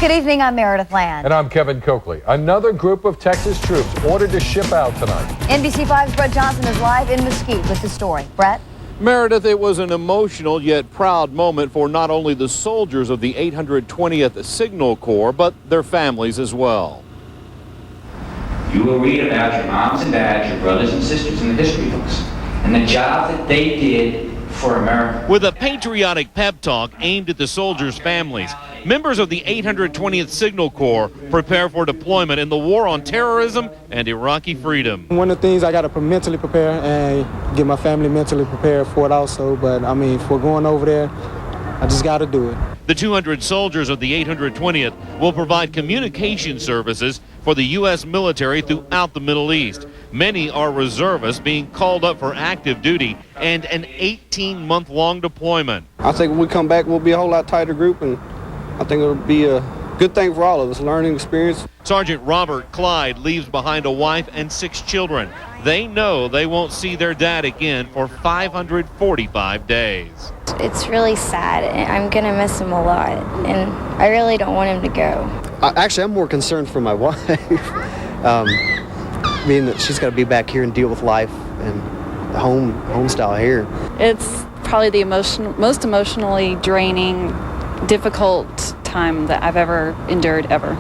Good evening, I'm Meredith Land. And I'm Kevin Coakley. Another group of Texas troops ordered to ship out tonight. NBC5's Brett Johnson is live in Mesquite with the story. Brett? Meredith, it was an emotional yet proud moment for not only the soldiers of the 820th Signal Corps, but their families as well. You will read about your moms and dads, your brothers and sisters in the history books, and the job that they did for America. With a patriotic pep talk aimed at the soldiers' families, members of the 820th Signal Corps prepare for deployment in the war on terrorism and Iraqi freedom. One of the things I got to mentally prepare and get my family mentally prepared for it also. But I mean, for going over there, I just got to do it. The 200 soldiers of the 820th will provide communication services for the U.S. military throughout the Middle East. Many are reservists being called up for active duty and an 18-month-long deployment. I think when we come back, we'll be a whole lot tighter group, and I think it'll be a good thing for all of us, learning experience. Sergeant Robert Clyde leaves behind a wife and 6 children. They know they won't see their dad again for 545 days. It's really sad. I'm going to miss him a lot, and I really don't want him to go. Actually, I'm more concerned for my wife, being that she's got to be back here and deal with life and the home style here. It's probably the most emotionally draining, difficult time that I've ever endured, ever.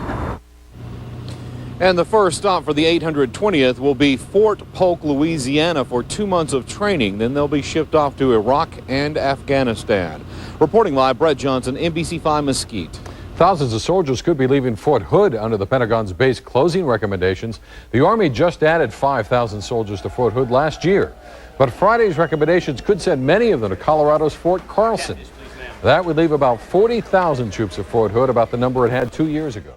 And the first stop for the 820th will be Fort Polk, Louisiana for 2 months of training. Then they'll be shipped off to Iraq and Afghanistan. Reporting live, Brett Johnson, NBC5 Mesquite. Thousands of soldiers could be leaving Fort Hood under the Pentagon's base closing recommendations. The Army just added 5,000 soldiers to Fort Hood last year. But Friday's recommendations could send many of them to Colorado's Fort Carson. That would leave about 40,000 troops at Fort Hood, about the number it had 2 years ago.